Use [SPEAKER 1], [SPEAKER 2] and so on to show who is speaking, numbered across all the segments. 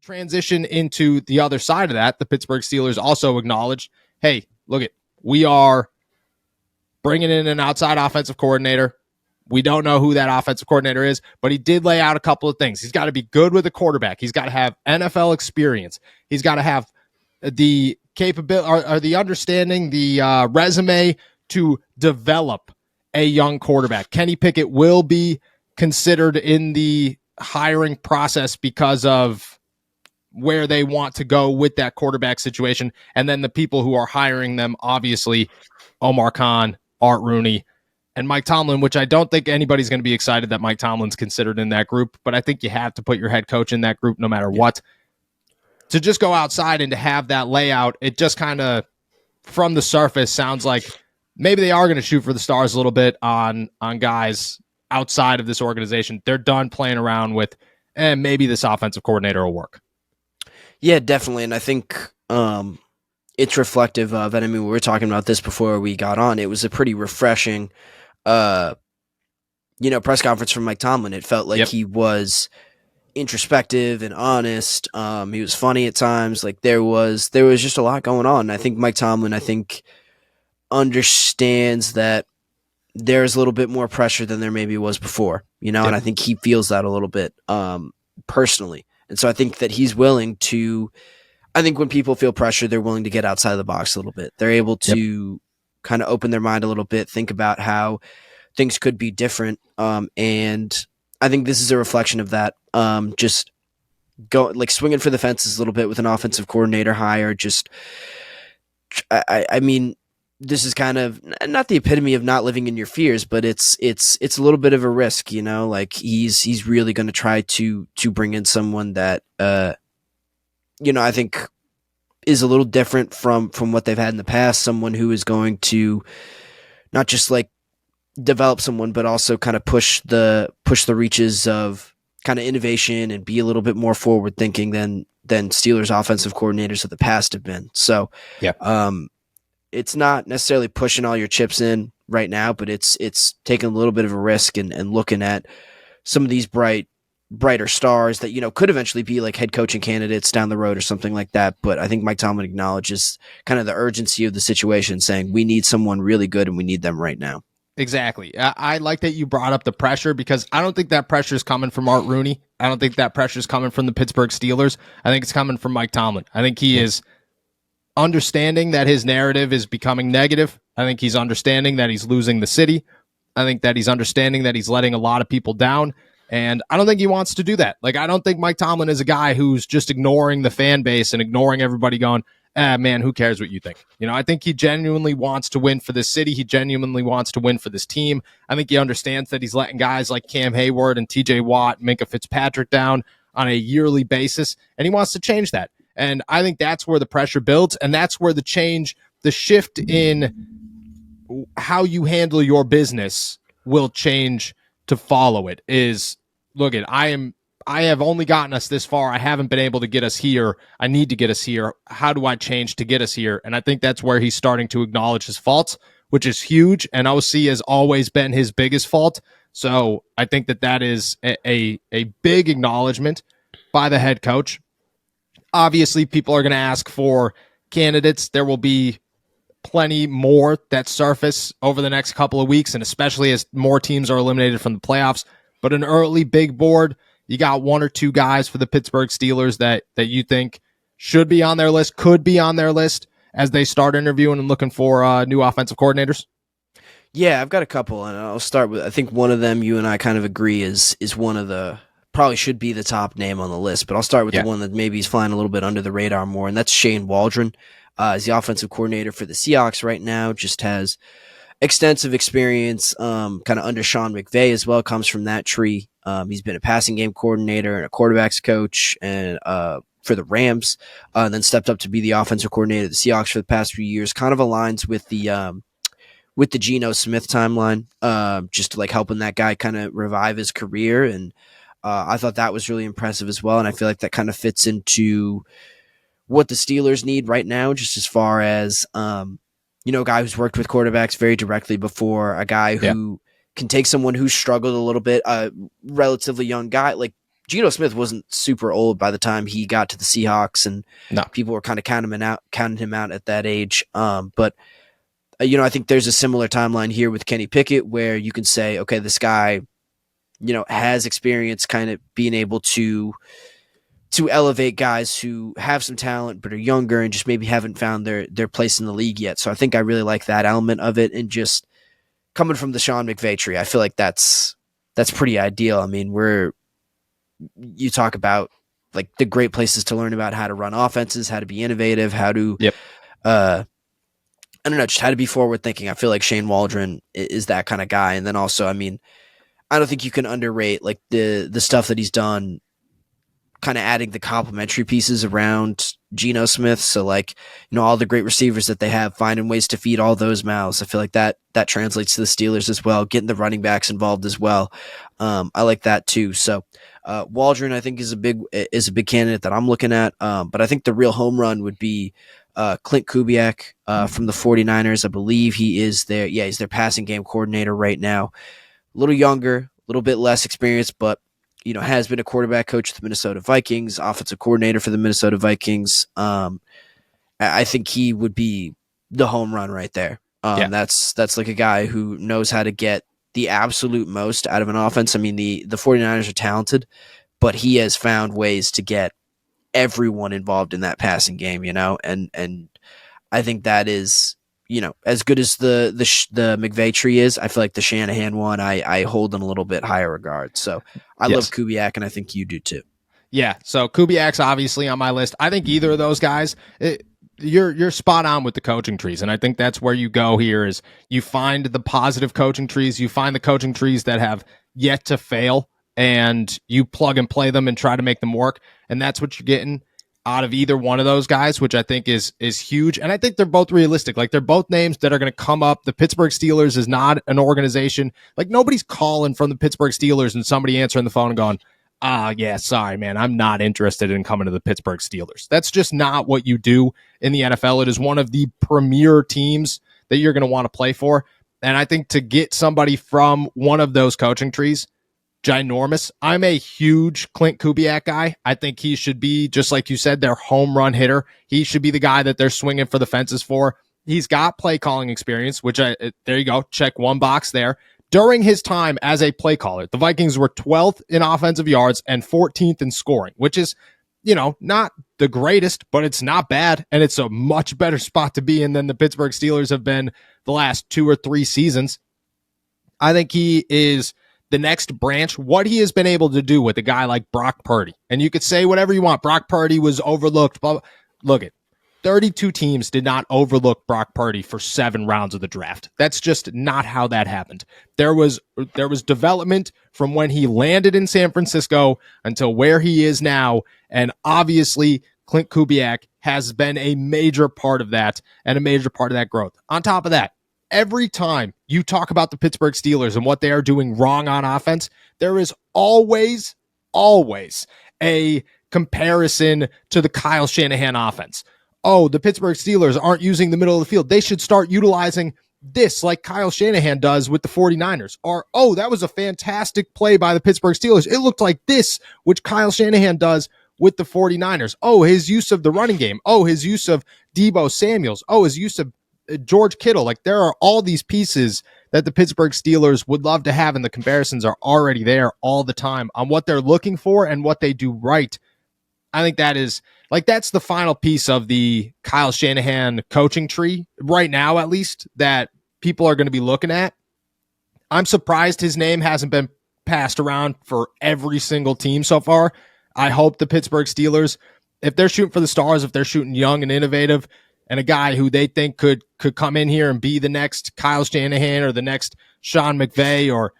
[SPEAKER 1] transition into the other side of that, the Pittsburgh Steelers also acknowledged, hey, look it, we are bringing in an outside offensive coordinator. We don't know who that offensive coordinator is, but he did lay out a couple of things. He's got to be good with a quarterback. He's got to have NFL experience. He's got to have the capability or the understanding, the resume to develop a young quarterback. Kenny Pickett will be considered in the hiring process because of where they want to go with that quarterback situation. And then the people who are hiring them, obviously, Omar Khan, Art Rooney, and Mike Tomlin, which I don't think anybody's going to be excited that Mike Tomlin's considered in that group, but I think you have to put your head coach in that group no matter what. To just go outside and to have that layout, it just kind of, from the surface, sounds like maybe they are going to shoot for the stars a little bit on guys outside of this organization. They're done playing around with, maybe this offensive coordinator will work.
[SPEAKER 2] Yeah, definitely. And I think it's reflective of, and I mean, we were talking about this before we got on, it was a pretty refreshing, press conference from Mike Tomlin. It felt like he was introspective and honest. He was funny at times. Like there was just a lot going on. I think Mike Tomlin, understands that there's a little bit more pressure than there maybe was before, and I think he feels that a little bit personally. And so I think that he's willing to, I think when people feel pressure, they're willing to get outside of the box a little bit. They're able to kind of open their mind a little bit, think about how things could be different. And I think this is a reflection of that. Just go like swinging for the fences a little bit with an offensive coordinator hire. Just, I mean, this is kind of not the epitome of not living in your fears, but it's a little bit of a risk, like he's really going to try to bring in someone that, I think is a little different from what they've had in the past. Someone who is going to not just like develop someone, but also kind of push the reaches of kind of innovation and be a little bit more forward thinking than Steelers offensive coordinators of the past have been. So, it's not necessarily pushing all your chips in right now, but it's taking a little bit of a risk and looking at some of these brighter stars that, could eventually be like head coaching candidates down the road or something like that. But I think Mike Tomlin acknowledges kind of the urgency of the situation, saying we need someone really good and we need them right now.
[SPEAKER 1] Exactly. I like that you brought up the pressure because I don't think that pressure is coming from Art Rooney. I don't think that pressure is coming from the Pittsburgh Steelers. I think it's coming from Mike Tomlin. I think he is understanding that his narrative is becoming negative. I think he's understanding that he's losing the city. I think that he's understanding that he's letting a lot of people down. And I don't think he wants to do that. Like, I don't think Mike Tomlin is a guy who's just ignoring the fan base and ignoring everybody going, man, who cares what you think? I think he genuinely wants to win for this city. He genuinely wants to win for this team. I think he understands that he's letting guys like Cam Hayward and TJ Watt, Minkah Fitzpatrick down on a yearly basis. And he wants to change that. And I think that's where the pressure builds, and that's where the shift in how you handle your business will change to follow it. Is, look, I have only gotten us this far. I haven't been able to get us here. I need to get us here. How do I change to get us here? And I think that's where he's starting to acknowledge his faults, which is huge. And OC has always been his biggest fault. So I think that is a big acknowledgement by the head coach. Obviously, people are going to ask for candidates. There will be plenty more that surface over the next couple of weeks, and especially as more teams are eliminated from the playoffs. But an early big board, you got one or two guys for the Pittsburgh Steelers that you think should be on their list, could be on their list as they start interviewing and looking for new offensive coordinators?
[SPEAKER 2] Yeah, I've got a couple, and I'll start with, I think one of them you and I kind of agree is one of the, probably should be the top name on the list, but I'll start with the one that maybe is flying a little bit under the radar more, and that's Shane Waldron. He's the offensive coordinator for the Seahawks right now, just has extensive experience kind of under Sean McVay as well, comes from that tree. He's been a passing game coordinator and a quarterbacks coach and for the Rams, then stepped up to be the offensive coordinator of the Seahawks for the past few years, kind of aligns with the Geno Smith timeline, just like helping that guy kind of revive his career. And I thought that was really impressive as well. And I feel like that kind of fits into what the Steelers need right now, just as far as, a guy who's worked with quarterbacks very directly before, a guy who can take someone who's struggled a little bit, a relatively young guy, like Geno Smith wasn't super old by the time he got to the Seahawks, and
[SPEAKER 1] No.
[SPEAKER 2] people were kind of counting him out at that age. But I think there's a similar timeline here with Kenny Pickett where you can say, okay, this guy, has experience kind of being able to elevate guys who have some talent but are younger and just maybe haven't found their place in the league yet. So I think I really like that element of it, and just coming from the Sean McVay tree, I feel like that's pretty ideal. I mean, you talk about like the great places to learn about how to run offenses, how to be innovative, how to, I don't know, just how to be forward thinking. I feel like Shane Waldron is that kind of guy. And then also, I mean, I don't think you can underrate like the stuff that he's done, kind of adding the complementary pieces around Geno Smith. So like, all the great receivers that they have, finding ways to feed all those mouths. I feel like that translates to the Steelers as well, getting the running backs involved as well. I like that too. So Waldron, I think, is a big candidate that I'm looking at. But I think the real home run would be Clint Kubiak from the 49ers. I believe he is he's their passing game coordinator right now. A little younger, a little bit less experienced, but has been a quarterback coach of the Minnesota Vikings, offensive coordinator for the Minnesota Vikings. I think he would be the home run right there. That's like a guy who knows how to get the absolute most out of an offense. I mean, the 49ers are talented, but he has found ways to get everyone involved in that passing game, and I think that is, as good as the McVay tree is, I feel like the Shanahan one, I hold in a little bit higher regard. So I love Kubiak, and I think you do too.
[SPEAKER 1] Yeah. So Kubiak's obviously on my list. I think either of those guys, you're spot on with the coaching trees. And I think that's where you go here is you find the positive coaching trees. You find the coaching trees that have yet to fail, and you plug and play them and try to make them work. And that's what you're getting out of either one of those guys, which I think is huge. And I think they're both realistic. Like, they're both names that are going to come up. The Pittsburgh Steelers is not an organization. Like, nobody's calling from the Pittsburgh Steelers and somebody answering the phone and going, yeah, sorry, man, I'm not interested in coming to the Pittsburgh Steelers. That's just not what you do in the NFL. It is one of the premier teams that you're going to want to play for. And I think to get somebody from one of those coaching trees, ginormous. I'm a huge Clint Kubiak guy. I think he should be, just like you said, their home run hitter. He should be the guy that they're swinging for the fences for. He's got play calling experience, which there you go. Check one box there. During his time as a play caller, the Vikings were 12th in offensive yards and 14th in scoring, which is, not the greatest, but it's not bad. And it's a much better spot to be in than the Pittsburgh Steelers have been the last 2 or 3 seasons. I think he is the next branch, what he has been able to do with a guy like Brock Purdy. And you could say whatever you want. Brock Purdy was overlooked. But look, 32 teams did not overlook Brock Purdy for 7 rounds of the draft. That's just not how that happened. There was development from when he landed in San Francisco until where he is now. And obviously, Clint Kubiak has been a major part of that and a major part of that growth. On top of that, every time you talk about the Pittsburgh Steelers and what they are doing wrong on offense, there is always a comparison to the Kyle Shanahan offense. Oh, the Pittsburgh Steelers aren't using the middle of the field. They should start utilizing this like Kyle Shanahan does with the 49ers. Or, oh, that was a fantastic play by the Pittsburgh Steelers. It looked like this, which Kyle Shanahan does with the 49ers. Oh, his use of the running game. Oh, his use of Deebo Samuels. Oh, his use of George Kittle. Like, there are all these pieces that the Pittsburgh Steelers would love to have, and the comparisons are already there all the time on what they're looking for and what they do right. I think that's the final piece of the Kyle Shanahan coaching tree right now, at least, that people are going to be looking at. I'm surprised his name hasn't been passed around for every single team so far. I hope the Pittsburgh Steelers, if they're shooting for the stars, if they're shooting young and innovative, and a guy who they think could come in here and be the next Kyle Shanahan or the next Sean McVay or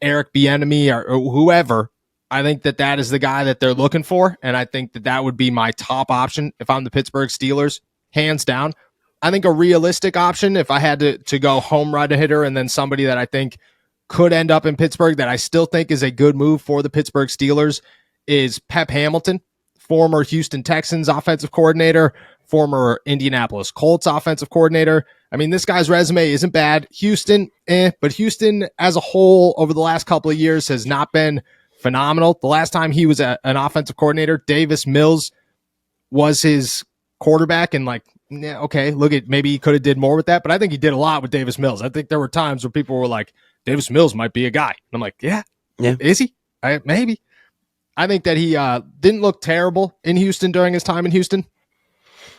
[SPEAKER 1] Eric Bieniemy or whoever, I think that is the guy that they're looking for, and I think that would be my top option if I'm the Pittsburgh Steelers, hands down. I think a realistic option, if I had to go home run hitter and then somebody that I think could end up in Pittsburgh that I still think is a good move for the Pittsburgh Steelers, is Pep Hamilton, former Houston Texans offensive coordinator, former Indianapolis Colts offensive coordinator. I mean, this guy's resume isn't bad. Houston, but Houston as a whole over the last couple of years has not been phenomenal. The last time he was an offensive coordinator, Davis Mills was his quarterback, and like, yeah, okay, look at, maybe he could have did more with that, but I think he did a lot with Davis Mills. I think there were times where people were like, Davis Mills might be a guy. And I'm like, yeah. Is he? Maybe. I think that he didn't look terrible in Houston during his time in Houston.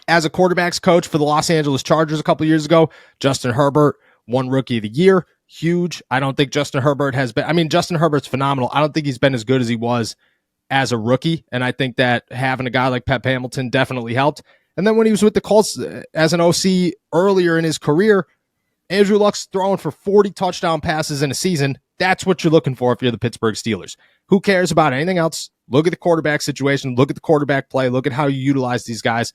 [SPEAKER 1] As a quarterbacks coach for the Los Angeles Chargers a couple years ago, Justin Herbert won Rookie of the Year. Huge. I don't think Justin Herbert has been, I mean, Justin Herbert's phenomenal. I don't think he's been as good as he was as a rookie. And I think that having a guy like Pep Hamilton definitely helped. And then when he was with the Colts as an OC earlier in his career, Andrew Luck's throwing for 40 touchdown passes in a season. That's what you're looking for if you're the Pittsburgh Steelers. Who cares about anything else? Look at the quarterback situation. Look at the quarterback play. Look at how you utilize these guys.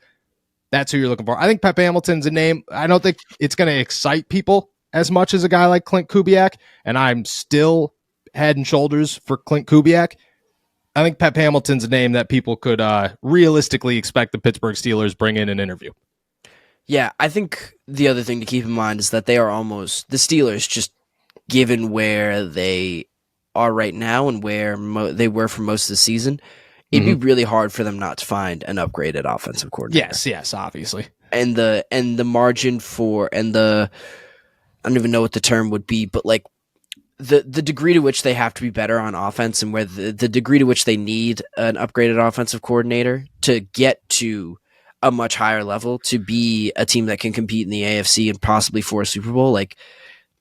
[SPEAKER 1] That's who you're looking for. I think Pep Hamilton's a name. I don't think it's going to excite people as much as a guy like Clint Kubiak, and I'm still head and shoulders for Clint Kubiak. I think Pep Hamilton's a name that people could realistically expect the Pittsburgh Steelers bring in an interview.
[SPEAKER 2] Yeah, I think the other thing to keep in mind is that they are almost, the Steelers, just given where they are right now and where they were for most of the season, it'd be really hard for them not to find an upgraded offensive coordinator.
[SPEAKER 1] Yes, obviously.
[SPEAKER 2] And the margin for, and the, I don't even know what the term would be, but like the degree to which they have to be better on offense, and where the degree to which they need an upgraded offensive coordinator to get to a much higher level, to be a team that can compete in the AFC and possibly for a Super Bowl, like,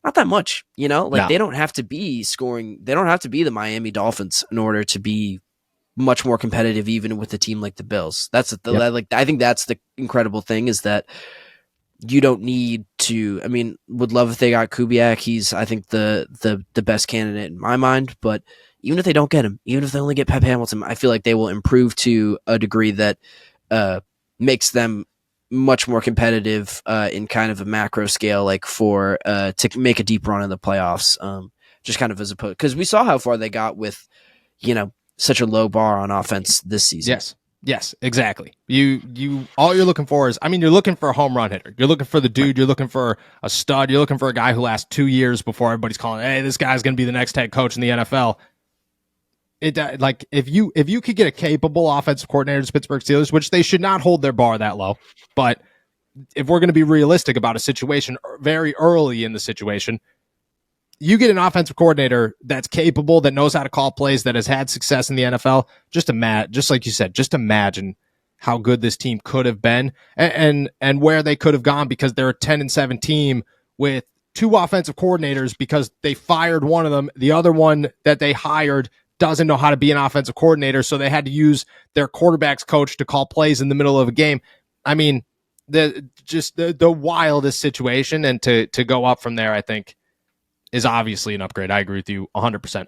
[SPEAKER 2] not that much, you know, like, they don't have to be scoring. They don't have to be the Miami Dolphins in order to be much more competitive, even with a team like the Bills. That's like, I think that's the incredible thing, is that you don't need to, I mean, would love if they got Kubiak. He's, I think, the best candidate in my mind, but even if they don't get him, even if they only get Pep Hamilton, I feel like they will improve to a degree that makes them much more competitive in kind of a macro scale, like for to make a deep run in the playoffs. Just kind of as opposed, because we saw how far they got with, you know, such a low bar on offense this season.
[SPEAKER 1] Yes, exactly. You all you're looking for is, I mean, you're looking for a home run hitter. You're looking for the dude. You're looking for a stud. You're looking for a guy who lasts 2 years before everybody's calling, hey, this guy's going to be the next head coach in the NFL. It like, if you could get a capable offensive coordinator to Pittsburgh Steelers, which they should not hold their bar that low, but if we're going to be realistic about a situation very early in the situation, you get an offensive coordinator that's capable, that knows how to call plays, that has had success in the NFL. Just like you said, just imagine how good this team could have been and where they could have gone, because they're a 10-7 team with 2 offensive coordinators because they fired one of them. The other one that they hired doesn't know how to be an offensive coordinator, so they had to use their quarterback's coach to call plays in the middle of a game. I mean, the wildest situation, and to go up from there, I think, is obviously an upgrade. I agree with you 100%.